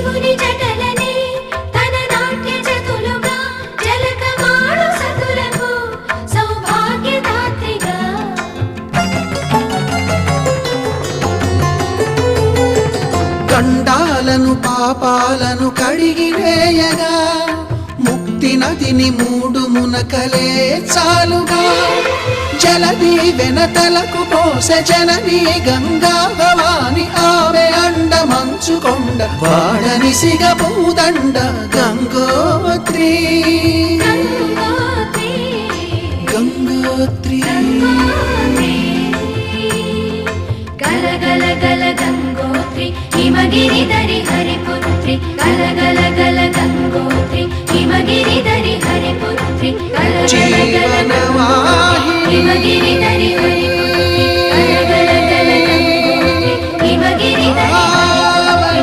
శివుని జటలనే తన నాట్య జతులుగా జలకమాడు సతులకు సౌభాగ్యదాత్రిగా గండాలను పాపాలను కడిగివేయగా ముక్తి నదిని మూడు మునకలే చాలుగా జలది వెనతలకు పోసె జనని గంగా భవాని ఆమె అండ మంచుకొండ వాడని సిగ పూదండ గంగోత్రి గంగోత్రి గల గల గల గంగోత్రి హిమగిరిధరి హరిపుత్రి గల గల గల గంగోత్రి హిమగిరిధరి హరిపుత్రి గల గల గల గంగోత్రి హిమగిరిధరి హరి